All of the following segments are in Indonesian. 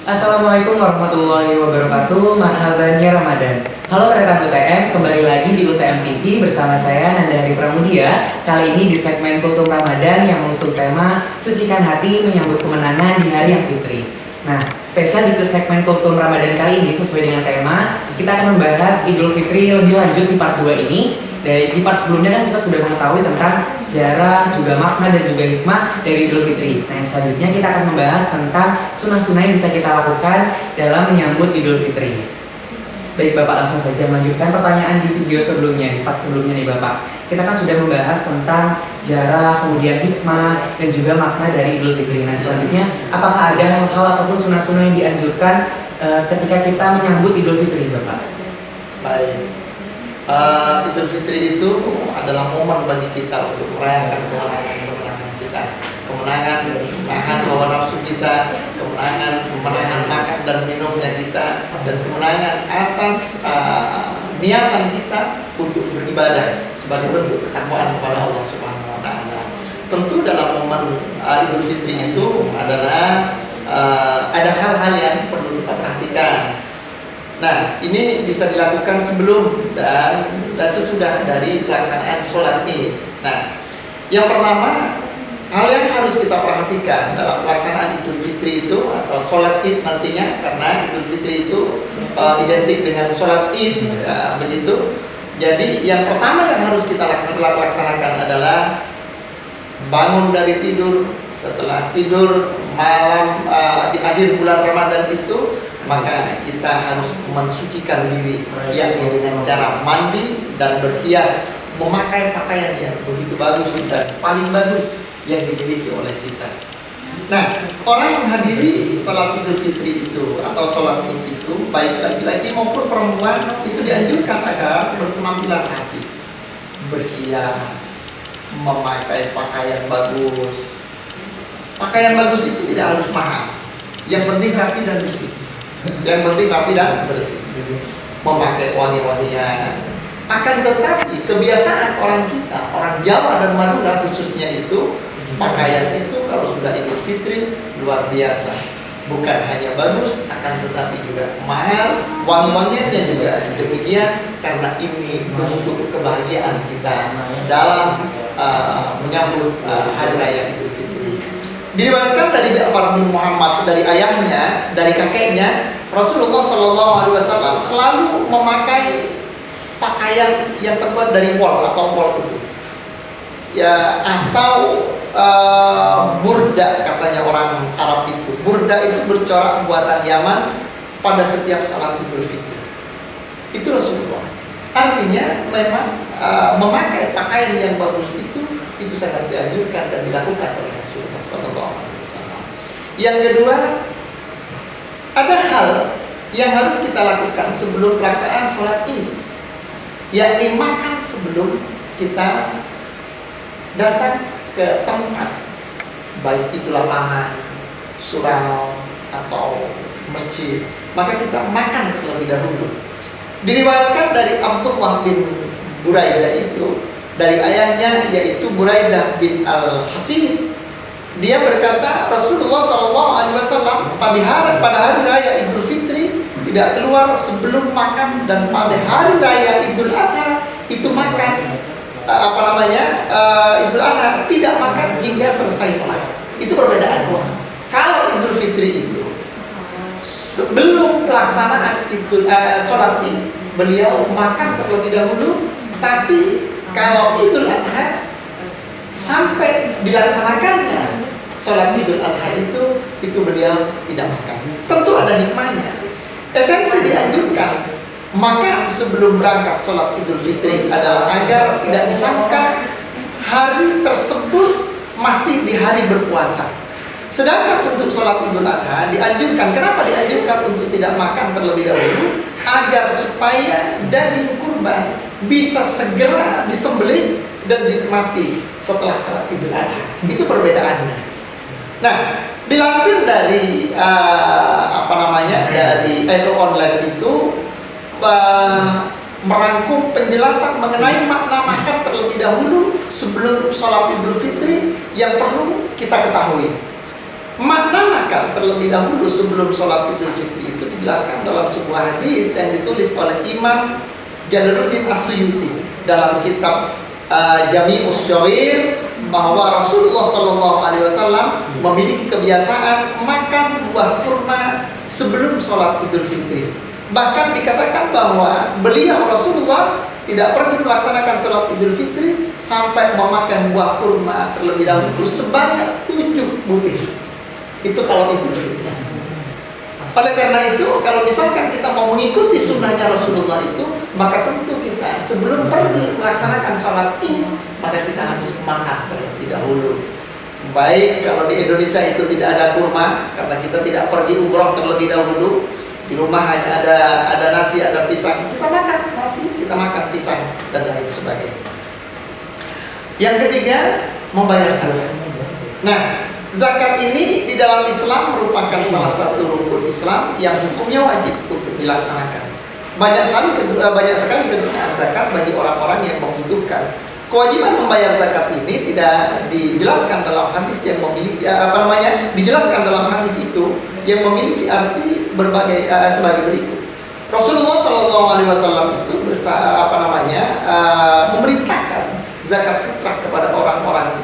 Assalamualaikum warahmatullahi wabarakatuh. Marhaban ya Ramadan. Halo rekan UTM, kembali lagi di UTM TV bersama saya Nandari Pramudia. Kali ini di segmen Kultum Ramadan yang mengusung tema Sucikan Hati Menyambut Kemenangan di Hari yang Fitri. Nah, spesial di segmen Kultum Ramadan kali ini sesuai dengan tema, kita akan membahas Idul Fitri lebih lanjut di part 2 ini. Di part sebelumnya kan kita sudah mengetahui tentang sejarah, juga makna dan juga hikmah dari Idul Fitri. Nah, selanjutnya kita akan membahas tentang sunnah-sunnah yang bisa kita lakukan dalam menyambut Idul Fitri. Baik Bapak, langsung saja melanjutkan pertanyaan di video sebelumnya, di part sebelumnya nih Bapak. Kita kan sudah membahas tentang sejarah, kemudian hikmah, dan juga makna dari Idul Fitri. Nah, selanjutnya apakah ada hal-hal ataupun sunnah-sunnah yang dianjurkan ketika kita menyambut Idul Fitri Bapak? Baik. Idul Fitri itu adalah momen bagi kita untuk merayakan kemenangan kita, kemenangan hawa nafsu kita, kemenangan makan dan minumnya kita, dan kemenangan atas niatan kita untuk beribadah sebagai bentuk ketakwaan kepada Allah Subhanahu Wa Taala. Tentu dalam momen Idul Fitri itu adalah ada hal-hal yang perlu kita perhatikan. Nah, ini bisa dilakukan sebelum dan sesudah dari pelaksanaan sholat Id. Nah, yang pertama, hal yang harus kita perhatikan dalam pelaksanaan Idul Fitri itu atau sholat Id nantinya, karena Idul Fitri itu identik dengan sholat Id, begitu. Jadi, yang pertama yang harus kita laksanakan adalah bangun dari tidur. Setelah tidur malam di akhir bulan Ramadan itu, maka kita harus mensucikan diri, yakni dengan cara mandi dan berhias, memakai pakaian yang begitu bagus dan paling bagus yang dimiliki oleh kita. Nah, orang yang hadiri salat Idul Fitri itu atau sholat Id itu, baik laki-laki maupun perempuan, itu dianjurkan agar berpenampilan rapi, berhias, memakai pakaian bagus. Pakaian bagus itu tidak harus mahal, yang penting rapi dan bersih. Memakai wangi-wangian. Akan tetapi kebiasaan orang kita, orang Jawa dan Madura khususnya itu, pakaian itu kalau sudah Idul Fitri luar biasa. Bukan hanya bagus, akan tetapi juga mahal. Wangi-wangiannya juga demikian, karena ini bentuk kebahagiaan kita dalam menyambut hari raya Idul Fitri. Diriwayatkan dari Ja'far bin Muhammad, dari ayahnya, dari kakeknya, Rasulullah SAW selalu memakai pakaian yang terbuat dari wol atau wol itu, ya, atau burda katanya orang Arab itu. Burda itu bercorak buatan Yaman pada setiap salat Idul Fitri. Itu Rasulullah. Artinya memang memakai pakaian yang bagus itu sangat dianjurkan dan dilakukan oleh Rasulullah SAW. Yang kedua, ada hal yang harus kita lakukan sebelum pelaksanaan sholat ini, yakni makan sebelum kita datang ke tempat, baik itu lapangan, surau, atau masjid. Maka kita makan terlebih dahulu. Diriwayatkan dari Abdullah bin Buraidah itu, dari ayahnya yaitu Buraidah bin Al-Hasib, dia berkata Rasulullah SAW pada hari raya Idul Fitri tidak keluar sebelum makan, dan pada hari raya Idul Adha itu makan Idul Adha tidak makan hingga selesai sholat. Itu perbedaan. Kalau Idul Fitri itu sebelum pelaksanaan sholat Id, beliau makan terlebih dahulu, tapi kalau Idul Adha sampai dilaksanakannya sholat Idul Adha itu beliau tidak makan. Tentu ada hikmahnya. Esensi dianjurkan makan sebelum berangkat sholat Idul Fitri adalah agar tidak disangka hari tersebut masih di hari berpuasa. Sedangkan untuk sholat Idul Adha dianjurkan. Kenapa dianjurkan untuk tidak makan terlebih dahulu? Agar supaya daging kurban bisa segera disembelih dan dinikmati setelah sholat Idul Adha. Itu perbedaannya. Nah, dilansir dari dari Edo Online itu merangkum penjelasan mengenai makna makan terlebih dahulu sebelum sholat Idul Fitri yang perlu kita ketahui. Makna makan terlebih dahulu sebelum sholat Idul Fitri itu dijelaskan dalam sebuah hadis yang ditulis oleh Imam Jalaluddin As-Suyuti dalam kitab Jami'us Syair, bahwa Rasulullah SAW memiliki kebiasaan makan buah kurma sebelum sholat Idul Fitri. Bahkan dikatakan bahwa beliau Rasulullah tidak pergi melaksanakan sholat Idul Fitri sampai memakan buah kurma terlebih dahulu sebanyak 7 butir. Itu kalau Idul Fitri. Oleh karena itu, kalau misalkan kita mau mengikuti sunnahnya Rasulullah itu, maka tentu kita sebelum pergi melaksanakan sholat Id, maka kita harus makan terlebih dahulu. Baik kalau di Indonesia itu tidak ada kurma, karena kita tidak pergi umroh terlebih dahulu, di rumah hanya ada nasi, ada pisang, kita makan nasi, kita makan pisang dan lain sebagainya. Yang ketiga, membayar zakat. Nah, zakat ini di dalam Islam merupakan salah satu rukun Islam yang hukumnya wajib untuk dilaksanakan. Banyak sekali kegunaan zakat bagi orang-orang yang membutuhkan. Kewajiban membayar zakat ini tidak dijelaskan dalam hadis yang memiliki dijelaskan dalam hadis itu yang memiliki arti berbagai sebagai berikut. Rasulullah SAW itu memerintahkan zakat fitrah kepada orang-orang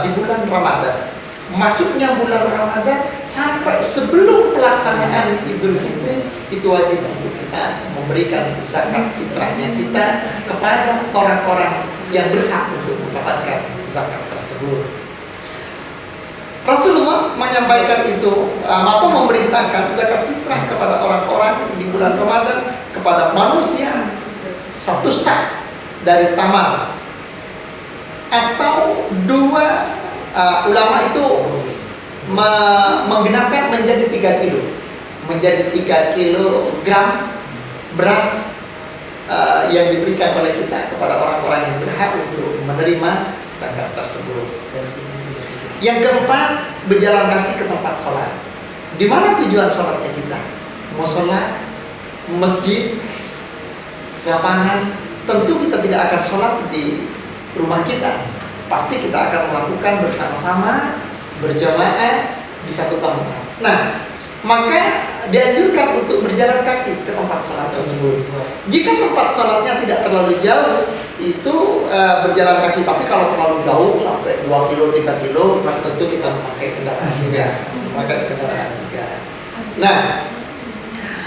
di bulan Ramadan. Masuknya bulan Ramadan sampai sebelum pelaksanaan Idul Fitri itu wajib untuk kita memberikan zakat fitrahnya kita kepada orang-orang yang berhak untuk mendapatkan zakat tersebut. Rasulullah menyampaikan itu atau memerintahkan zakat fitrah kepada orang-orang di bulan Ramadan kepada manusia 1 sak dari tamar atau 2 ulama itu menggenapkan menjadi 3 kilo, menjadi 3 kilogram beras yang diberikan oleh kita kepada orang-orang yang berhak untuk menerima zakat tersebut. Yang keempat, berjalan kaki ke tempat sholat. Di mana tujuan sholatnya kita? Mau sholat, masjid, lapangan. Tentu kita tidak akan sholat di rumah kita. Pasti kita akan melakukan bersama-sama, berjamaah di satu tempat. Nah, maka dianjurkan untuk berjalan kaki ke tempat sholat tersebut. Jika tempat sholatnya tidak terlalu jauh, itu berjalan kaki. Tapi kalau terlalu jauh sampai 2 kilo, 3 kilo, tentu kita memakai kendaraan juga. Nah,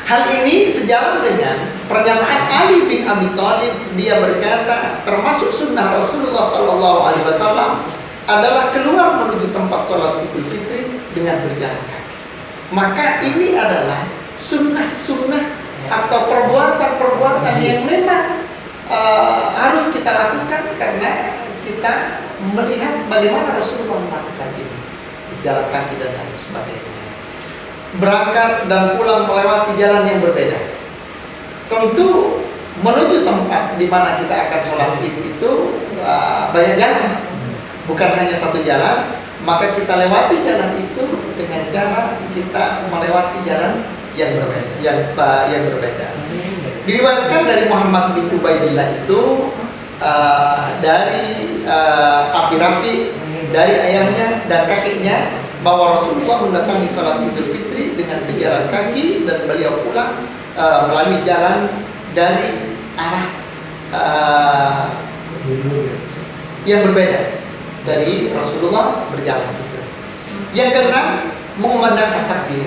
hal ini sejalan dengan pernyataan Ali bin Abi Thalib. Dia berkata, termasuk sunnah Rasulullah SAW adalah keluar menuju tempat sholat Idul Fitri dengan berjalan kaki. Maka ini adalah sunnah-sunnah atau perbuatan-perbuatan yang memang harus kita lakukan karena kita melihat bagaimana Rasulullah melakukan ini, berjalan kaki dan lain sebagainya. Berangkat dan pulang melewati jalan yang berbeda. Tentu menuju tempat di mana kita akan sholat Id itu banyak jalan, bukan hanya satu jalan. Maka kita lewati jalan itu dengan cara kita melewati jalan yang berbeda. Diriwayatkan dari Muhammad bin Ubaidillah itu dari Abi Rafi, dari ayahnya dan kakeknya, bahwa Rasulullah mendatangi salat Idul Fitri dengan berjalan kaki dan beliau pulang melalui jalan dari arah yang berbeda dari Rasulullah berjalan gitu. Yang keenam, mengumandangkan takbir.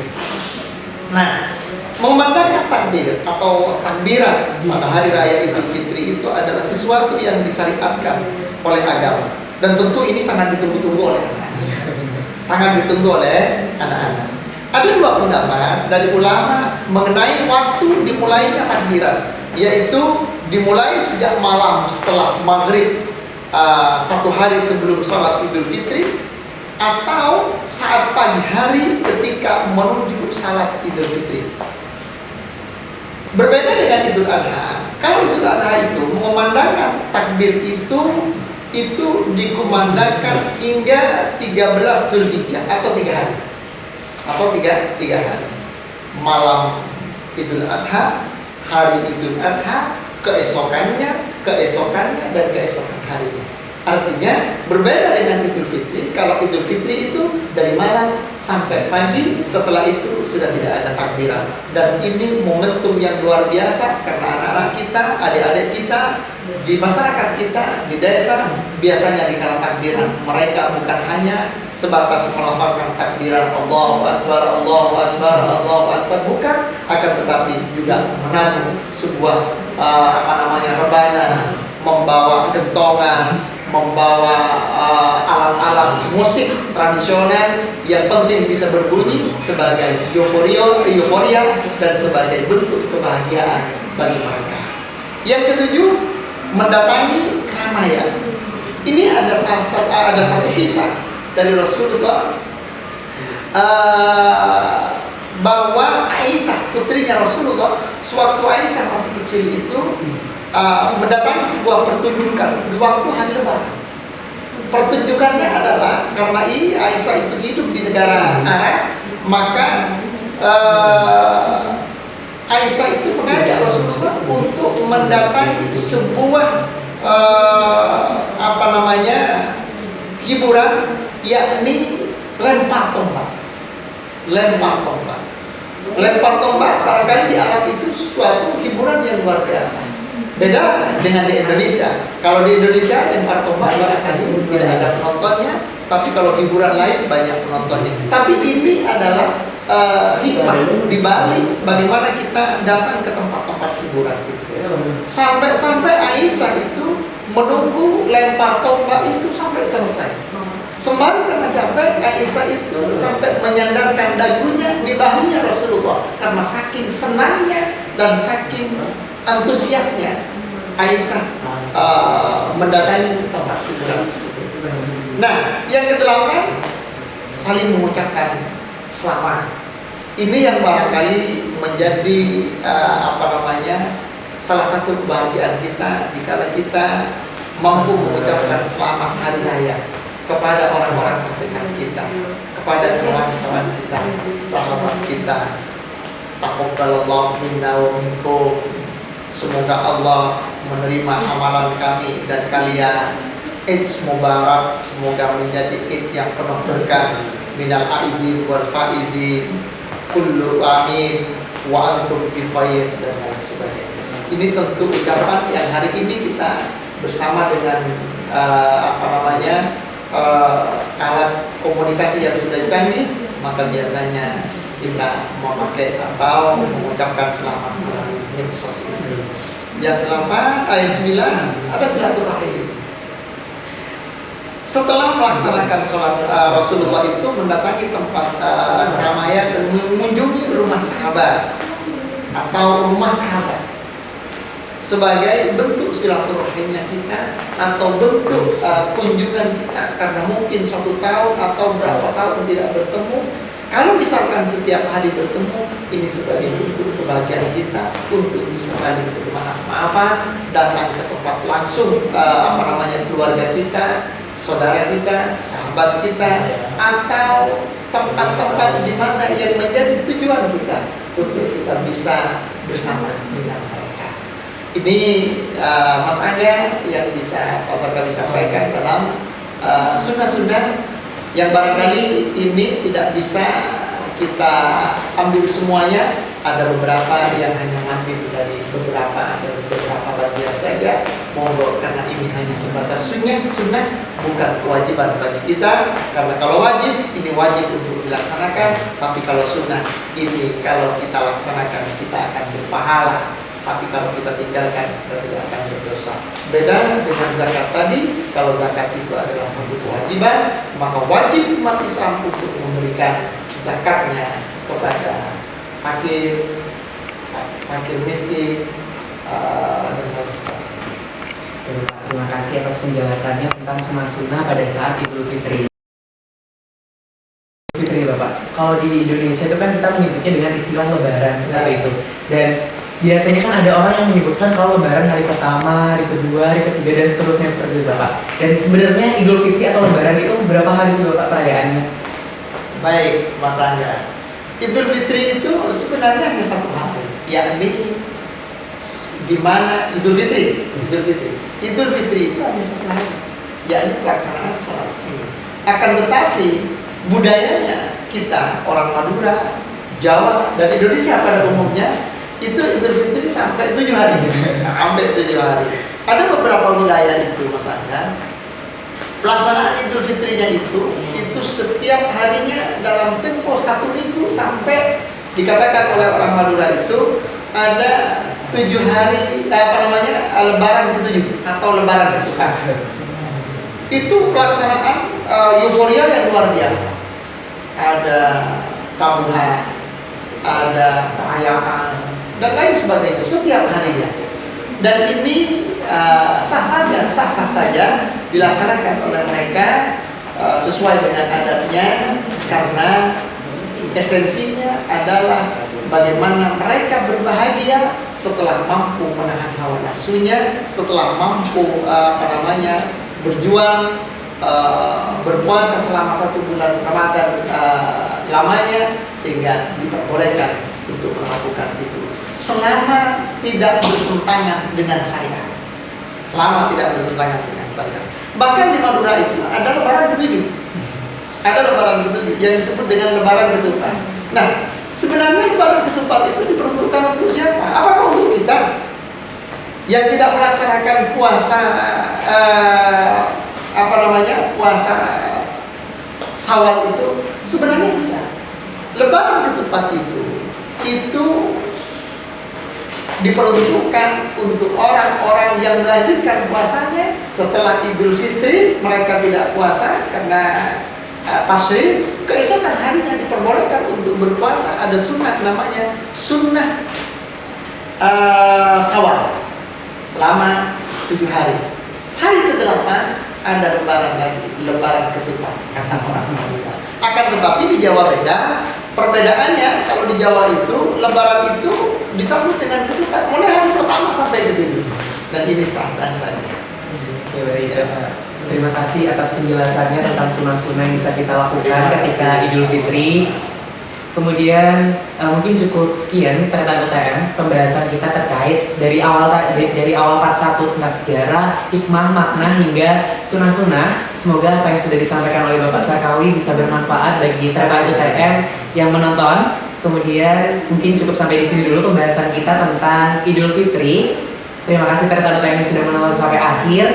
Nah, mengumandangkan takbir atau takbiran pada hari raya Idul Fitri itu adalah sesuatu yang disyariatkan oleh agama, dan tentu ini sangat ditunggu-tunggu oleh anak-anak. Sangat ditunggu oleh anak-anak. Ada 2 pendapat dari ulama mengenai waktu dimulainya takbiran, yaitu dimulai sejak malam setelah maghrib 1 hari sebelum sholat Idul Fitri, atau saat pagi hari ketika menuju salat Idul Fitri. Berbeda dengan Idul Adha. Kalau Idul Adha itu mengumandangkan takbir itu dikumandangkan hingga 13 Dzulhijjah atau 3 hari. Atau 3 hari. Malam Idul Adha, hari Idul Adha, keesokannya dan keesokan harinya. Artinya berbeda dengan Idul Fitri. Kalau Idul Fitri itu dari malam sampai pagi, setelah itu sudah tidak ada takbiran. Dan ini momentum yang luar biasa karena anak-anak kita, adik-adik kita, di masyarakat kita, di desa, biasanya di kala takbiran mereka bukan hanya sebatas melafalkan takbiran Allahu Akbar, Allahu Akbar, Allahu Akbar, bukan, akan tetapi juga menabuh sebuah rebana, membawa gentongan, membawa alat-alat musik tradisional yang penting bisa berbunyi sebagai euforia dan sebagai bentuk kebahagiaan bagi mereka. Yang ketujuh, mendatangi keramaian. Ini ada satu kisah dari Rasulullah bahwa Aisyah, putrinya Rasulullah, sewaktu Aisyah masih kecil itu mendatangi sebuah pertunjukan di waktu hari Lebaran. Pertunjukannya adalah karena Aisyah itu hidup di negara Arab, maka Aisyah itu mengajak Rasulullah untuk mendatangi sebuah hiburan, yakni lempar tombak. Lempar tombak. Lempar tombak barangkali di Arab itu suatu hiburan yang luar biasa. Beda dengan di Indonesia. Kalau di Indonesia lempar tombak barangkali tidak ada penontonnya, tapi kalau hiburan lain banyak penontonnya. Tapi ini adalah hikmah di balik bagaimana kita datang ke tempat-tempat hiburan itu. Sampai Aisyah itu menunggu lempar tombak itu sampai selesai. Sembari karena capek, Aisyah itu sampai menyandarkan dagunya di bahunya Rasulullah karena saking senangnya dan saking antusiasnya Aisyah mendatangi tempat hiburan tersebut. Nah, yang kedelapan, saling mengucapkan selamat. Ini yang barangkali menjadi salah satu kebahagiaan kita dikala kita mampu mengucapkan selamat hari raya kepada orang-orang terdekat kita, kepada kawan-kawan kita, sahabat kita. Taqabbalallahu minna wa minkum. Semoga Allah menerima amalan kami dan kalian. Id mubarak, semoga menjadi id yang penuh berkah. Minal aidin wal faizin, kullu amin wa antum bi khair, dan lain sebagainya. Ini tentu ucapan yang hari ini kita bersama dengan alat komunikasi yang sudah canggih, maka biasanya kita memakai atau mengucapkan selamat melalui medsos ini. Yang 8, ayat 9, ada silaturahim. Setelah melaksanakan sholat, Rasulullah itu mendatangi tempat keramaian dan mengunjungi rumah sahabat atau rumah kerabat sebagai bentuk silaturahimnya kita atau bentuk kunjungan kita, karena mungkin 1 tahun atau berapa tahun tidak bertemu. Kalau misalkan setiap hari bertemu, ini sebagai bentuk kebahagiaan kita untuk bisa saling bermaaf-maafan, datang ke tempat langsung keluarga kita, saudara kita, sahabat kita, atau tempat-tempat di mana yang menjadi tujuan kita untuk kita bisa bersama dengan mereka. Ini Mas Angga yang bisa Pak Sarka sampaikan dalam sunnah-sunnah yang barangkali ini tidak bisa kita ambil semuanya. Ada beberapa yang hanya ambil dari beberapa bagian saja. Monggo, karena ini hanya sebatas sunnah, bukan kewajiban bagi kita. Karena kalau wajib, ini wajib untuk dilaksanakan. Tapi kalau sunnah, ini kalau kita laksanakan kita akan berpahala. Tapi kalau kita tinggalkan, kita tidak akan berdosa. Beda dengan zakat tadi. Kalau zakat itu adalah satu kewajiban, maka wajib umat Islam untuk memberikan zakatnya kepada fakir miskin, dan lain sebagainya. Terima kasih atas penjelasannya tentang sunat sunnah pada saat Idul Fitri. Bapak, kalau di Indonesia itu kan kita menyebutnya dengan istilah Lebaran seperti itu. Dan biasanya kan ada orang yang menyebutkan kalau Lebaran hari pertama, hari kedua, hari ketiga, dan seterusnya seperti itu, Bapak. Dan sebenarnya Idul Fitri atau Lebaran itu berapa hari sih, Bapak, perayaannya? Baik, Mas Angga. Idul Fitri itu sebenarnya hanya 1 hari, yakni di mana Idul Fitri itu hanya 1 hari. yakni pelaksanaan sholat Id. Akan tetapi budayanya kita orang Madura, Jawa, dan Indonesia pada umumnya itu Idul Fitri sampai 7 hari. Sampai 7 hari. Ada beberapa wilayah itu Mas Anda, pelaksanaan Idul Fitrinya itu setiap harinya dalam tempo 1 minggu, sampai dikatakan oleh orang Madura itu ada 7 hari lebaran ke-7 atau lebaran ke-7. Itu pelaksanaan euforia yang luar biasa. Ada tabuhan, ada perayaan, dan lain sebagainya setiap harinya. Dan ini sah saja dilaksanakan oleh mereka sesuai dengan adatnya, karena esensinya adalah bagaimana mereka berbahagia setelah mampu menahan hawa nafsunya, setelah mampu berjuang berpuasa selama 1 bulan Ramadan lamanya, sehingga diperbolehkan untuk melakukan itu selama tidak bertentangan dengan syariat. Selama tidak bertentangan dengan syariat. Bahkan di Madura itu ada lebaran ke-7. Ada lebaran ke-7 yang disebut dengan lebaran ketupat. Nah, sebenarnya lebaran ketupat itu diperuntukkan untuk siapa? Apakah untuk kita yang tidak melaksanakan puasa puasa Syawal itu? Sebenarnya tidak. Lebaran ketupat itu diperuntukkan untuk orang-orang yang melanjutkan puasanya setelah Idul Fitri. Mereka tidak puasa karena tasyrik, keesokan harinya diperbolehkan untuk berpuasa. Ada sunnah, namanya sunnah Syawal selama 7 hari. Hari ke-8 ada lebaran lagi, lebaran ketupat, kata orang Madura. Akan tetapi di Jawa beda. Perbedaannya, kalau di Jawa itu lebaran itu disambut dengan ketupat mulai hari pertama sampai ke-7. Dan ini sah-sah saja. Oke, baik. Terima kasih atas penjelasannya tentang sunnah-sunnah yang bisa kita lakukan ketika Idul Fitri. Kemudian mungkin cukup sekian terkait UTM pembahasan kita terkait dari awal part 1 tentang sejarah, hikmah, makna hingga sunnah-sunnah. Semoga apa yang sudah disampaikan oleh Bapak Sarkawi bisa bermanfaat bagi terkait UTM yang menonton. Kemudian mungkin cukup sampai di sini dulu pembahasan kita tentang Idul Fitri. Terima kasih terkait UTM yang sudah menonton sampai akhir.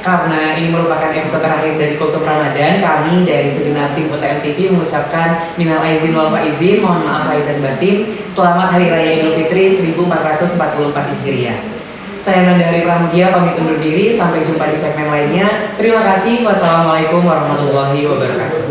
Karena ini merupakan episode terakhir dari Kultum Ramadan, kami dari segenap tim UTM TV mengucapkan minal aizin wal faizin, mohon maaf lahir dan batin. Selamat Hari Raya Idul Fitri 1444 Hijriah. Saya Nandari Pramudia pamit undur diri, sampai jumpa di segmen lainnya. Terima kasih. Wassalamualaikum warahmatullahi wabarakatuh.